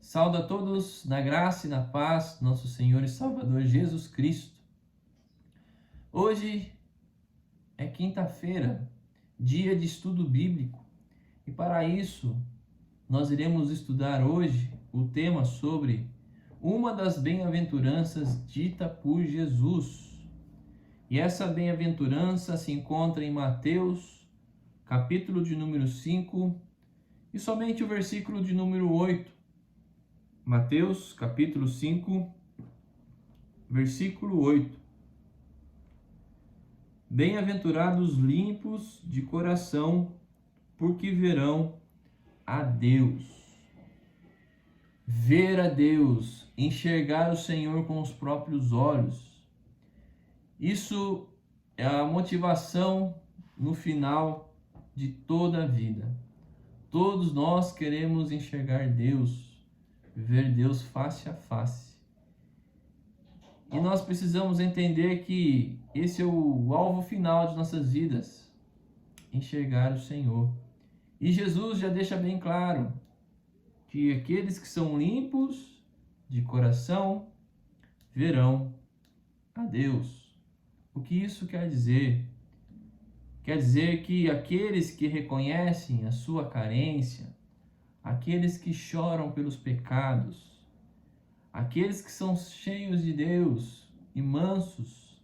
Saúdo a todos na graça e na paz, nosso Senhor e Salvador Jesus Cristo. Hoje é quinta-feira, dia de estudo bíblico, e para isso nós iremos estudar hoje o tema sobre uma das bem-aventuranças dita por Jesus. E essa bem-aventurança se encontra em Mateus, capítulo de número 5, e somente o versículo de número 8. Mateus, capítulo 5, versículo 8. Bem-aventurados limpos de coração, porque verão a Deus. Ver a Deus, enxergar o Senhor com os próprios olhos. Isso é a motivação no final de toda a vida. Todos nós queremos enxergar Deus, ver Deus face a face. E nós precisamos entender que esse é o alvo final de nossas vidas, enxergar o Senhor. E Jesus já deixa bem claro que aqueles que são limpos de coração verão a Deus. O que isso quer dizer? Quer dizer que aqueles que reconhecem a sua carência, aqueles que choram pelos pecados, aqueles que são cheios de Deus e mansos,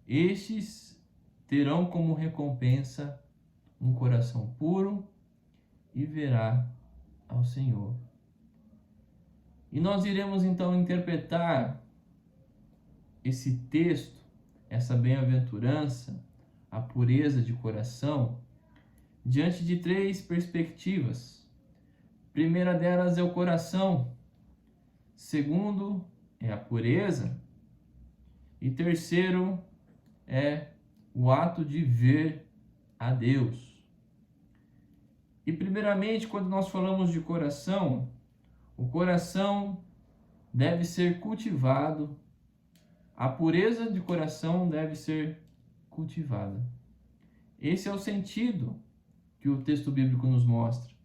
estes terão como recompensa um coração puro e verá ao Senhor. E nós iremos então interpretar esse texto, essa bem-aventurança, a pureza de coração, diante de três perspectivas. A primeira delas é o coração, segundo é a pureza, e terceiro é o ato de ver a Deus. E primeiramente, quando nós falamos de coração, o coração deve ser cultivado, a pureza de coração deve ser cultivada. Esse é o sentido que o texto bíblico nos mostra.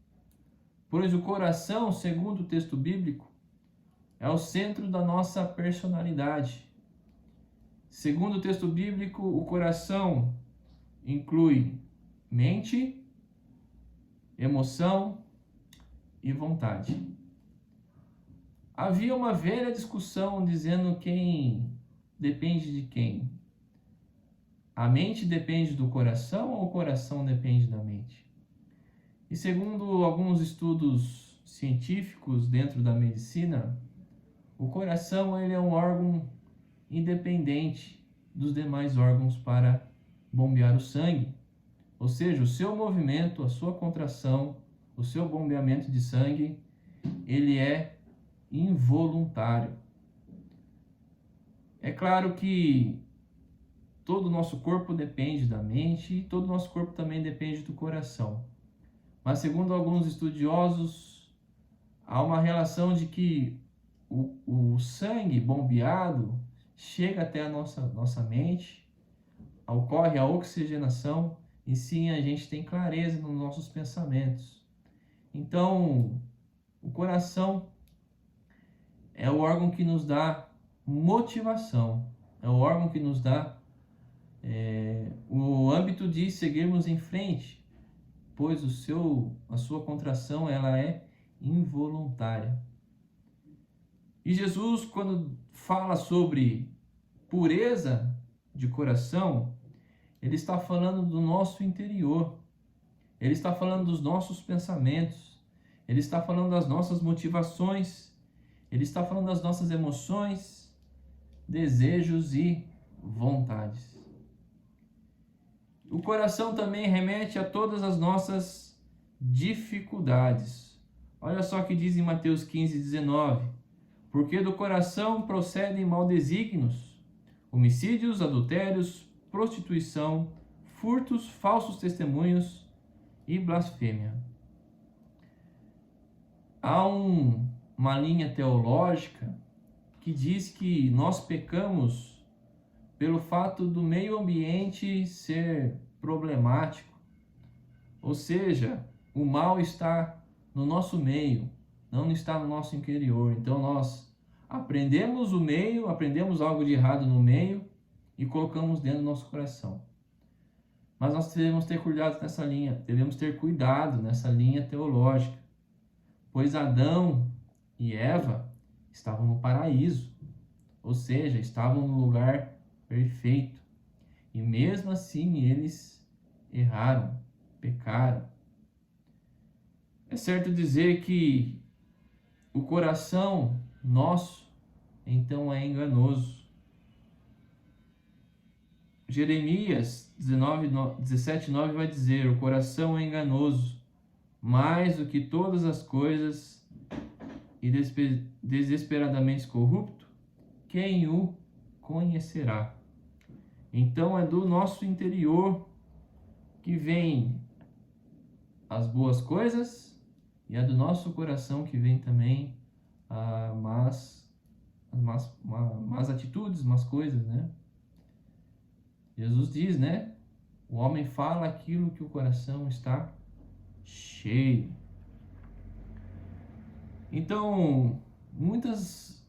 Pois o coração, segundo o texto bíblico, é o centro da nossa personalidade. Segundo o texto bíblico, o coração inclui mente, emoção e vontade. Havia uma velha discussão dizendo quem depende de quem. A mente depende do coração ou o coração depende da mente? E segundo alguns estudos científicos dentro da medicina, o coração ele é um órgão independente dos demais órgãos para bombear o sangue. Ou seja, o seu movimento, a sua contração, o seu bombeamento de sangue, ele é involuntário. É claro que todo o nosso corpo depende da mente e todo o nosso corpo também depende do coração. Mas segundo alguns estudiosos, há uma relação de que o sangue bombeado chega até a nossa mente, ocorre a oxigenação e sim a gente tem clareza nos nossos pensamentos. Então, o coração é o órgão que nos dá motivação, é o órgão que nos dá o âmbito de seguirmos em frente, pois a sua contração ela é involuntária. E Jesus, quando fala sobre pureza de coração, ele está falando do nosso interior, ele está falando dos nossos pensamentos, ele está falando das nossas motivações, ele está falando das nossas emoções, desejos e vontades. O coração também remete a todas as nossas dificuldades. Olha só o que diz em Mateus 15:19. Porque do coração procedem maldesígnios, homicídios, adultérios, prostituição, furtos, falsos testemunhos e blasfêmia. Há uma linha teológica que diz que nós pecamos pelo fato do meio ambiente ser problemático. Ou seja, o mal está no nosso meio, não está no nosso interior. Então nós aprendemos o meio, aprendemos algo de errado no meio e colocamos dentro do nosso coração. Mas nós devemos ter cuidado nessa linha, devemos ter cuidado nessa linha teológica, pois Adão e Eva estavam no paraíso, ou seja, estavam no lugar perfeito. E mesmo assim eles erraram, pecaram. É certo dizer que o coração nosso, então, é enganoso. Jeremias 17:9 vai dizer: o coração é enganoso, mais do que todas as coisas, e desesperadamente corrupto, quem o conhecerá? Então é do nosso interior que vem as boas coisas, e é do nosso coração que vem também as más atitudes, más coisas, né? Jesus diz, né? O homem fala aquilo que o coração está cheio. Então, muitos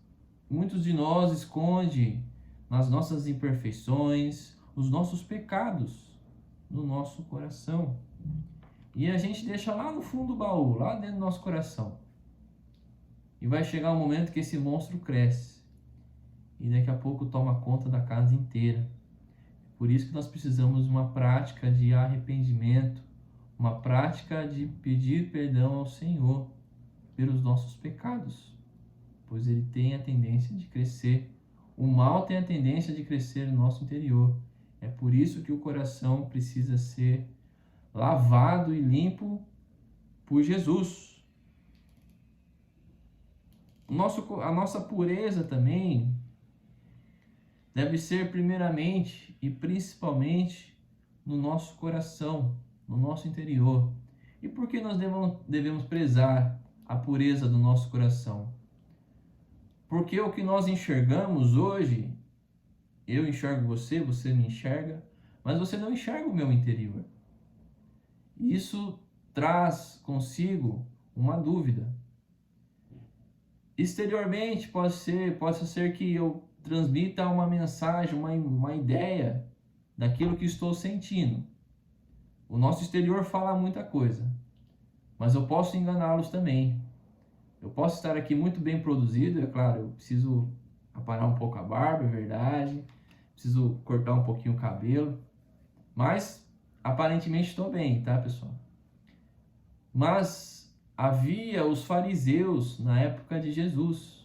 de nós esconde nas nossas imperfeições os nossos pecados no nosso coração. E a gente deixa lá no fundo do baú, lá dentro do nosso coração. E vai chegar um momento que esse monstro cresce. E daqui a pouco toma conta da casa inteira. Por isso que nós precisamos de uma prática de arrependimento, uma prática de pedir perdão ao Senhor pelos nossos pecados, pois ele tem a tendência de crescer. O mal tem a tendência de crescer no nosso interior. É por isso que o coração precisa ser lavado e limpo por Jesus. A nossa pureza também deve ser primeiramente e principalmente no nosso coração, no nosso interior. E por que nós devemos prezar a pureza do nosso coração? Porque o que nós enxergamos hoje, eu enxergo você, você me enxerga, mas você não enxerga o meu interior. Isso traz consigo uma dúvida. Exteriormente pode ser que eu transmita uma mensagem, uma ideia daquilo que estou sentindo. O nosso exterior fala muita coisa, mas eu posso enganá-los também. Eu posso estar aqui muito bem produzido, é claro, eu preciso aparar um pouco a barba, é verdade, preciso cortar um pouquinho o cabelo, mas aparentemente estou bem, tá, pessoal? Mas havia os fariseus na época de Jesus,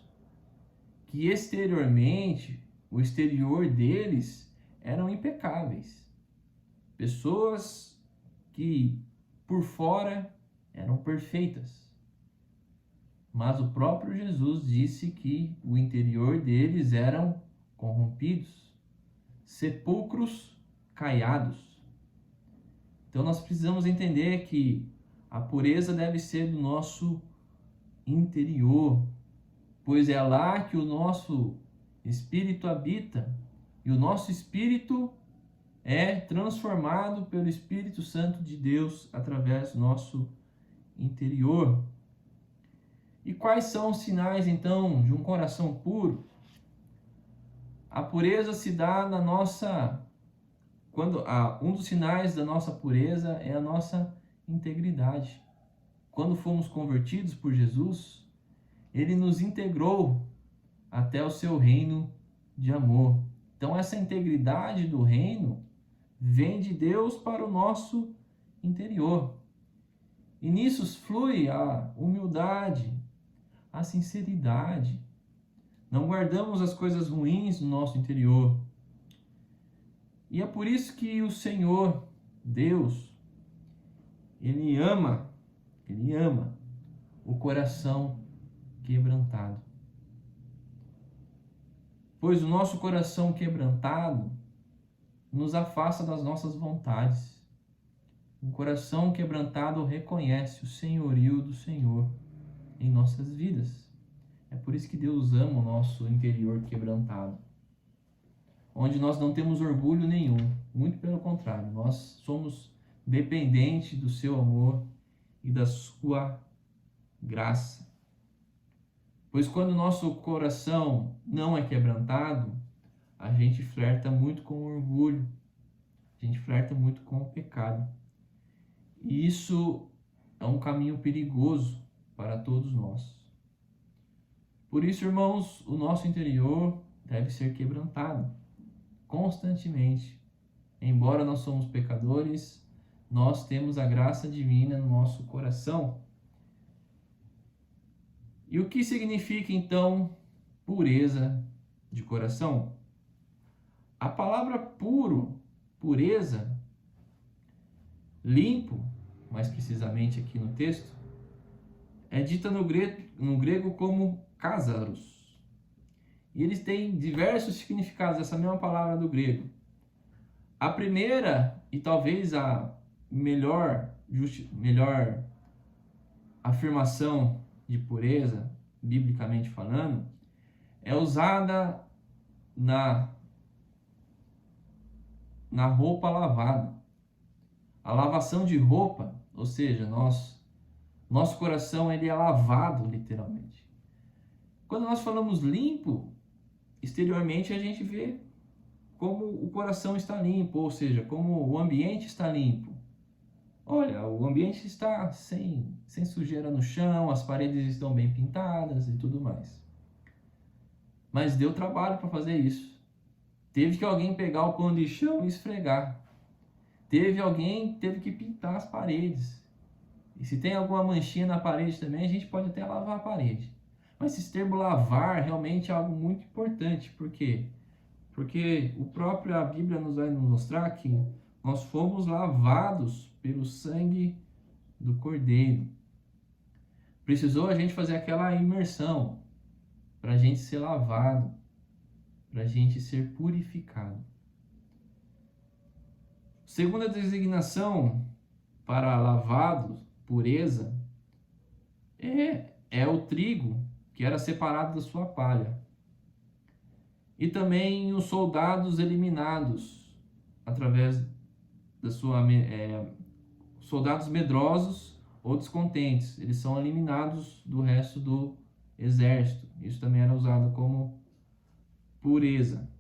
que exteriormente, o exterior deles eram impecáveis. Pessoas que por fora eram perfeitas. Mas o próprio Jesus disse que o interior deles eram corrompidos, sepulcros caiados. Então nós precisamos entender que a pureza deve ser do nosso interior, pois é lá que o nosso espírito habita, e o nosso espírito é transformado pelo Espírito Santo de Deus através do nosso interior. E quais são os sinais, então, de um coração puro? A pureza se dá na nossa... um dos sinais da nossa pureza é a nossa integridade. Quando fomos convertidos por Jesus, ele nos integrou até o seu reino de amor. Então essa integridade do reino vem de Deus para o nosso interior. E nisso flui a humildade, a sinceridade. Não guardamos as coisas ruins no nosso interior. E é por isso que o Senhor, Deus, Ele ama o coração quebrantado. Pois o nosso coração quebrantado nos afasta das nossas vontades. Um coração quebrantado reconhece o senhorio do Senhor em nossas vidas. É por isso que Deus ama o nosso interior quebrantado, onde nós não temos orgulho nenhum, muito pelo contrário, nós somos dependentes do seu amor e da sua graça. Pois quando o nosso coração não é quebrantado, a gente flerta muito com o orgulho, a gente flerta muito com o pecado. E isso é um caminho perigoso para todos nós. Por isso, irmãos, o nosso interior deve ser quebrantado constantemente. Embora nós somos pecadores, nós temos a graça divina no nosso coração. E o que significa, então, pureza de coração? A palavra puro, pureza, limpo, mais precisamente aqui no texto, é dita no grego como cásaros. E eles têm diversos significados, essa mesma palavra do grego. A primeira, e talvez a melhor afirmação de pureza, biblicamente falando, é usada na roupa lavada. A lavação de roupa, ou seja, nosso coração ele é lavado literalmente. Quando nós falamos limpo, exteriormente a gente vê como o coração está limpo, ou seja, como o ambiente está limpo. Olha, o ambiente está sem sujeira no chão, as paredes estão bem pintadas e tudo mais. Mas deu trabalho para fazer isso. Teve que alguém pegar o pano de chão e esfregar. Teve que pintar as paredes. E se tem alguma manchinha na parede também, a gente pode até lavar a parede. Mas esse termo lavar realmente é algo muito importante. Por quê? Porque a Bíblia nos vai mostrar que nós fomos lavados pelo sangue do Cordeiro. Precisou a gente fazer aquela imersão para a gente ser lavado, para a gente ser purificado. Segunda designação para lavado, pureza, é o trigo que era separado da sua palha. E também os soldados eliminados através da sua soldados medrosos ou descontentes, eles são eliminados do resto do exército. Isso também era usado como pureza.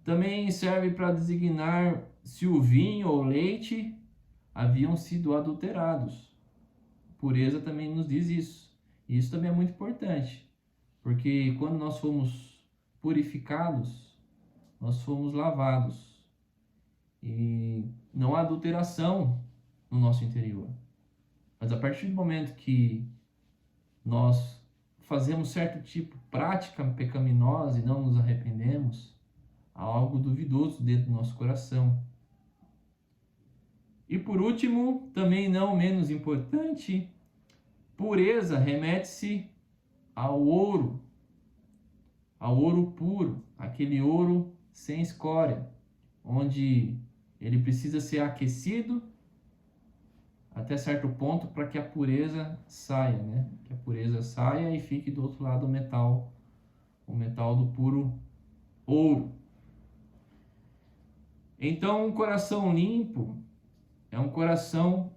Também serve para designar se o vinho ou o leite haviam sido adulterados. Pureza também nos diz isso. E isso também é muito importante, porque quando nós fomos purificados, nós fomos lavados. E não há adulteração no nosso interior. Mas a partir do momento que nós fazemos certo tipo de prática pecaminosa e não nos arrependemos, há algo duvidoso dentro do nosso coração. E por último, também não menos importante, pureza remete-se ao ouro puro, aquele ouro sem escória, onde ele precisa ser aquecido até certo ponto para que a pureza saia, né? Que a pureza saia e fique do outro lado o metal do puro ouro. Então, um coração limpo é um coração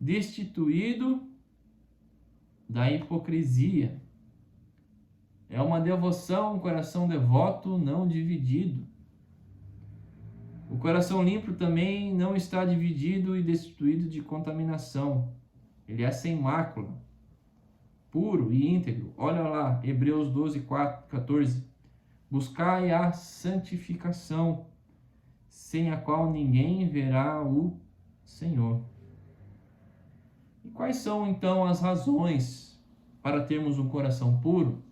destituído da hipocrisia. É uma devoção, um coração devoto, não dividido. O coração limpo também não está dividido e destituído de contaminação. Ele é sem mácula, puro e íntegro. Olha lá, Hebreus 12, 14. Buscai a santificação, sem a qual ninguém verá o Senhor. E quais são então as razões para termos um coração puro?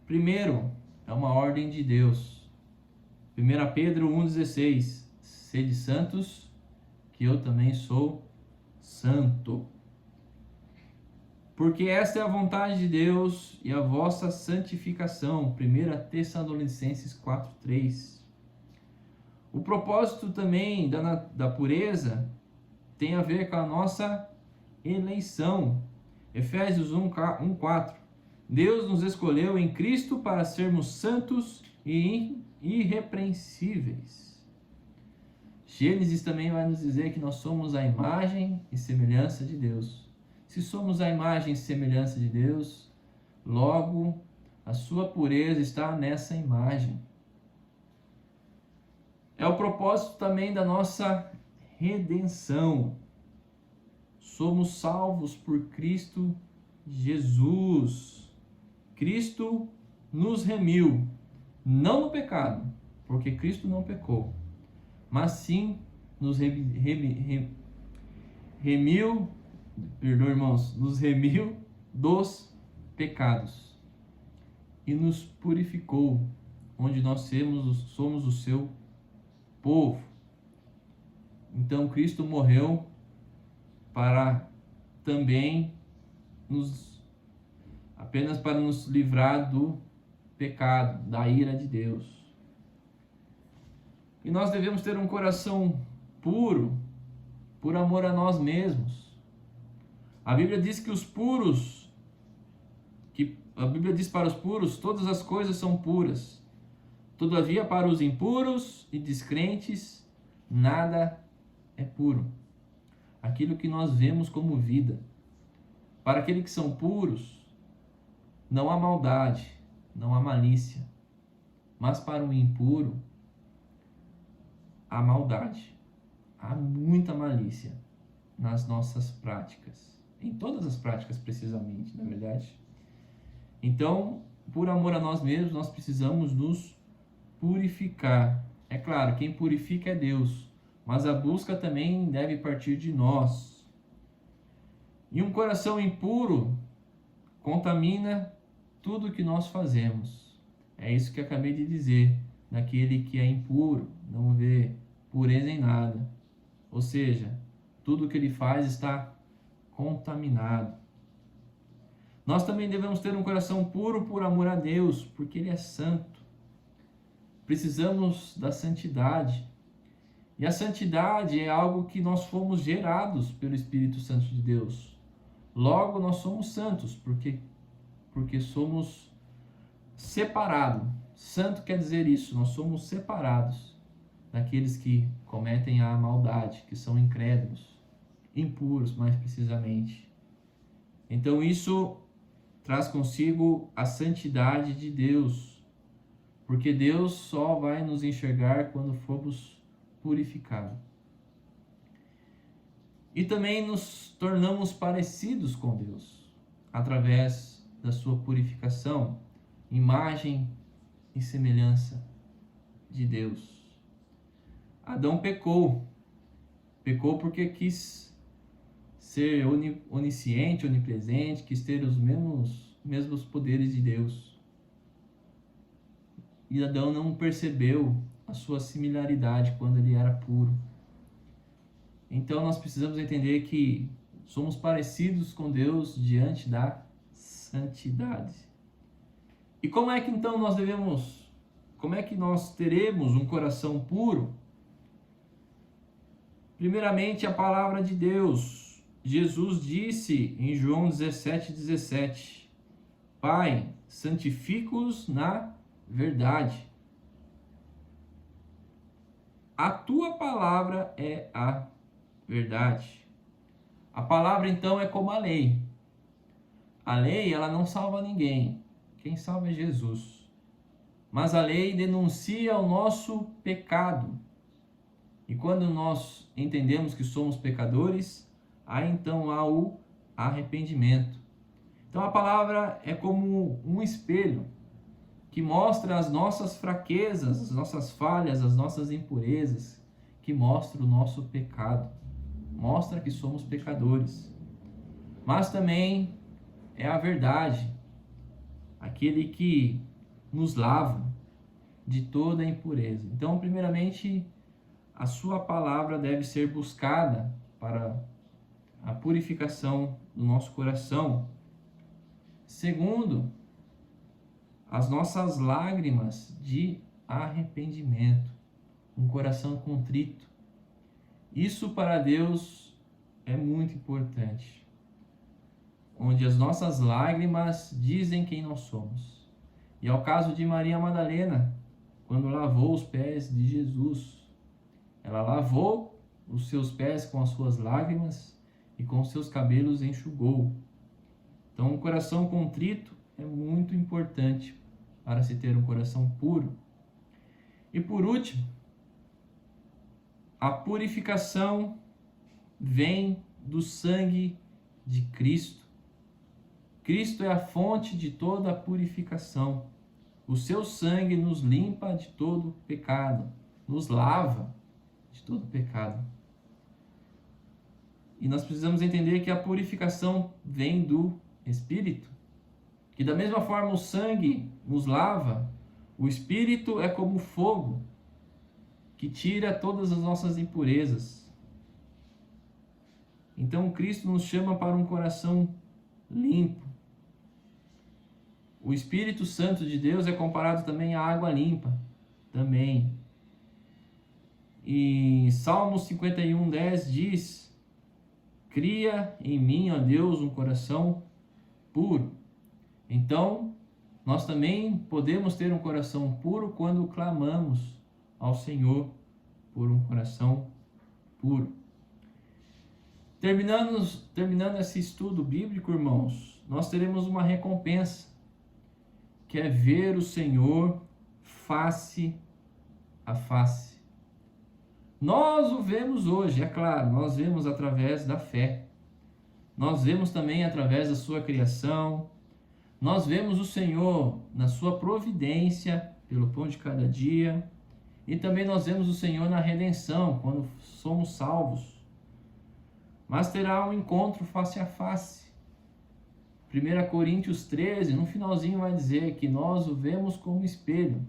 Primeiro, é uma ordem de Deus. 1 Pedro 1,16. Sede santos, que eu também sou santo. Porque esta é a vontade de Deus e a vossa santificação. 1 Tessalonicenses 4,3. O propósito também da pureza tem a ver com a nossa eleição. Efésios 1,4. Deus nos escolheu em Cristo para sermos santos e irrepreensíveis. Gênesis também vai nos dizer que nós somos a imagem e semelhança de Deus. Se somos a imagem e semelhança de Deus, logo a sua pureza está nessa imagem. É o propósito também da nossa redenção. Somos salvos por Cristo Jesus. Cristo nos remiu, não no pecado, porque Cristo não pecou, mas sim nos nos remiu dos pecados e nos purificou, onde nós somos o seu povo. Então Cristo morreu para também apenas para nos livrar do pecado, da ira de Deus. E nós devemos ter um coração puro, por amor a nós mesmos. A Bíblia diz para os puros, todas as coisas são puras. Todavia, para os impuros e descrentes, nada é puro. Aquilo que nós vemos como vida. Para aqueles que são puros, não há maldade, não há malícia. Mas para o impuro, há maldade. Há muita malícia nas nossas práticas. Em todas as práticas, precisamente, não é verdade? Então, por amor a nós mesmos, nós precisamos nos purificar. É claro, quem purifica é Deus, mas a busca também deve partir de nós. E um coração impuro contamina tudo que nós fazemos. É isso que eu acabei de dizer. Daquele que é impuro, não vê pureza em nada. Ou seja, tudo que ele faz está contaminado. Nós também devemos ter um coração puro por amor a Deus, porque Ele é santo. Precisamos da santidade. E a santidade é algo que nós fomos gerados pelo Espírito Santo de Deus. Logo, nós somos santos, porque somos separados. Santo quer dizer isso, nós somos separados daqueles que cometem a maldade, que são incrédulos, impuros, mais precisamente. Então isso traz consigo a santidade de Deus, porque Deus só vai nos enxergar quando formos purificados. E também nos tornamos parecidos com Deus, através da sua purificação, imagem e semelhança de Deus. Adão pecou porque quis ser onisciente, onipresente, quis ter os mesmos poderes de Deus. E Adão não percebeu a sua similaridade quando ele era puro. Então nós precisamos entender que somos parecidos com Deus diante da santidade. E como é que então como é que nós teremos um coração puro? Primeiramente, a palavra de Deus. Jesus disse em João 17:17: Pai, santifica-os na verdade. A tua palavra é a verdade. A palavra, então, é como a lei. A lei, ela não salva ninguém. Quem salva é Jesus. Mas a lei denuncia o nosso pecado. E quando nós entendemos que somos pecadores, aí então há o arrependimento. Então a palavra é como um espelho que mostra as nossas fraquezas, as nossas falhas, as nossas impurezas, que mostra o nosso pecado, mostra que somos pecadores. Mas também é a verdade, aquele que nos lava de toda a impureza. Então, primeiramente, a sua palavra deve ser buscada para a purificação do nosso coração. Segundo, as nossas lágrimas de arrependimento, um coração contrito. Isso para Deus é muito importante, onde as nossas lágrimas dizem quem nós somos. E é o caso de Maria Madalena, quando lavou os pés de Jesus. Ela lavou os seus pés com as suas lágrimas e com seus cabelos enxugou. Então, um coração contrito é muito importante para se ter um coração puro. E por último, a purificação vem do sangue de Cristo. Cristo é a fonte de toda a purificação. O seu sangue nos limpa de todo pecado, nos lava de todo pecado. E nós precisamos entender que a purificação vem do Espírito. Que da mesma forma o sangue nos lava, o Espírito é como fogo que tira todas as nossas impurezas. Então Cristo nos chama para um coração limpo. O Espírito Santo de Deus é comparado também à água limpa, também. E Salmo 51:10 diz: cria em mim, ó Deus, um coração puro. Então, nós também podemos ter um coração puro quando clamamos ao Senhor por um coração puro. Terminando esse estudo bíblico, irmãos, nós teremos uma recompensa, que é ver o Senhor face a face. Nós o vemos hoje, é claro, nós vemos através da fé. Nós vemos também através da sua criação. Nós vemos o Senhor na sua providência pelo pão de cada dia. E também nós vemos o Senhor na redenção, quando somos salvos. Mas terá um encontro face a face. 1 Coríntios 13, no finalzinho vai dizer que nós o vemos como espelho,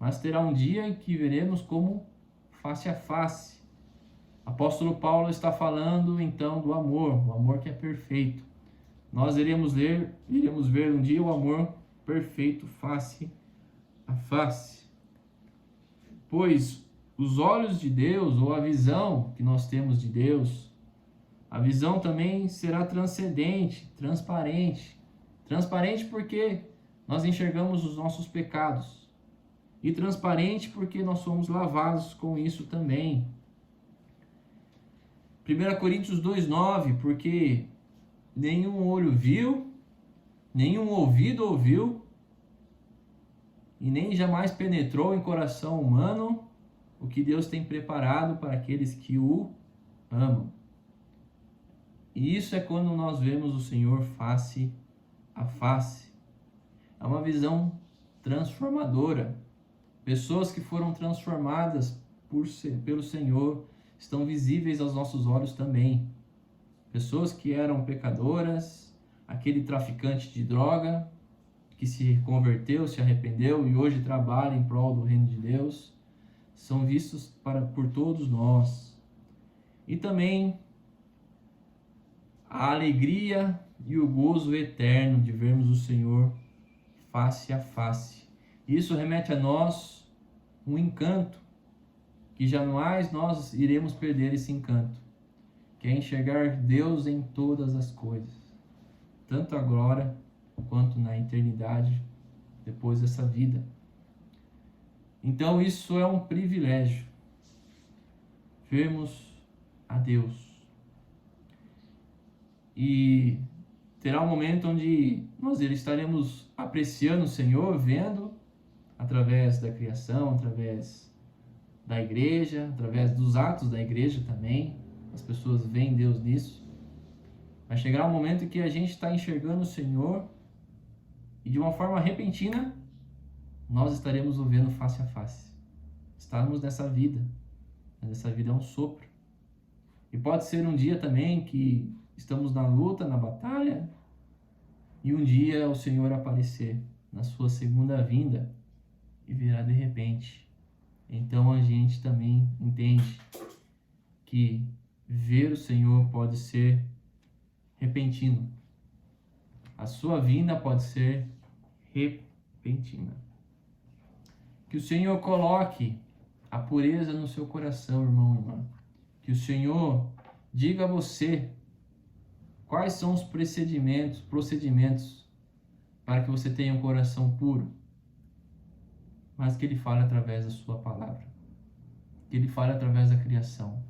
mas terá um dia em que veremos como face a face. Apóstolo Paulo está falando então do amor, o amor que é perfeito. Nós iremos ver um dia o amor perfeito face a face. Pois os olhos de Deus, ou a visão que nós temos de Deus, a visão também será transcendente, transparente. Transparente porque nós enxergamos os nossos pecados. E transparente porque nós somos lavados com isso também. 1 Coríntios 2:9, porque nenhum olho viu, nenhum ouvido ouviu, e nem jamais penetrou em coração humano o que Deus tem preparado para aqueles que o amam. E isso é quando nós vemos o Senhor face a face. É uma visão transformadora. Pessoas que foram transformadas pelo Senhor estão visíveis aos nossos olhos também. Pessoas que eram pecadoras, aquele traficante de droga, que se converteu, se arrependeu e hoje trabalha em prol do reino de Deus, são vistos por todos nós. E também a alegria e o gozo eterno de vermos o Senhor face a face. Isso remete a nós um encanto, que jamais nós iremos perder esse encanto, que é enxergar Deus em todas as coisas, tanto agora quanto na eternidade, depois dessa vida. Então isso é um privilégio, vermos a Deus. E terá um momento onde nós estaremos apreciando o Senhor, vendo através da criação, através da igreja, através dos atos da igreja também. As pessoas veem Deus nisso. Vai chegar um momento em que a gente está enxergando o Senhor e de uma forma repentina nós estaremos o vendo face a face. Estamos nessa vida. Essa vida é um sopro. E pode ser um dia também que estamos na luta, na batalha, e um dia o Senhor aparecer na sua segunda vinda e virá de repente. Então a gente também entende que ver o Senhor pode ser repentino. A sua vinda pode ser repentina. Que o Senhor coloque a pureza no seu coração, irmão e irmã. Que o Senhor diga a você quais são os procedimentos para que você tenha um coração puro. Mas que Ele fale através da sua palavra. Que Ele fale através da criação.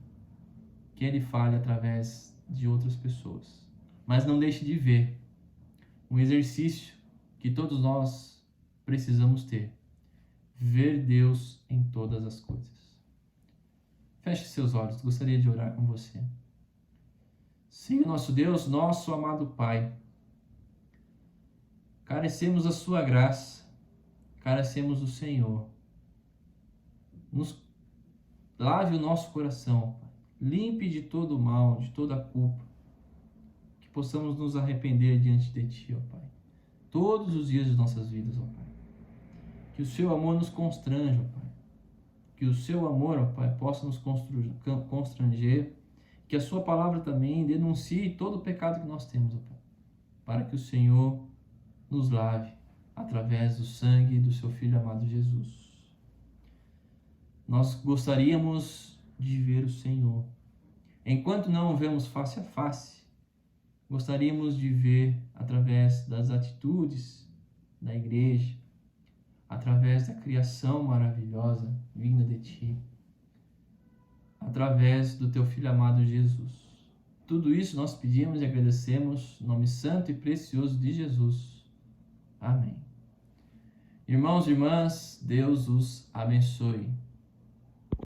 Que Ele fale através de outras pessoas. Mas não deixe de ver um exercício que todos nós precisamos ter: ver Deus em todas as coisas. Feche seus olhos, gostaria de orar com você. Senhor nosso Deus, nosso amado Pai, carecemos da sua graça, carecemos do Senhor. Nos lave o nosso coração, Pai. Limpe de todo o mal, de toda a culpa, que possamos nos arrepender diante de Ti, ó Pai, todos os dias de nossas vidas, ó Pai. Que o Seu amor nos constranja, ó Pai. Que o Seu amor, ó Pai, possa nos constranger. Que a Sua palavra também denuncie todo o pecado que nós temos, ó Pai, para que o Senhor nos lave através do sangue do Seu Filho amado Jesus. Nós gostaríamos de ver o Senhor. Enquanto não o vemos face a face, gostaríamos de ver através das atitudes da igreja, através da criação maravilhosa vinda de Ti, através do Teu Filho amado Jesus. Tudo isso nós pedimos e agradecemos no nome santo e precioso de Jesus. Amém. Irmãos e irmãs, Deus os abençoe.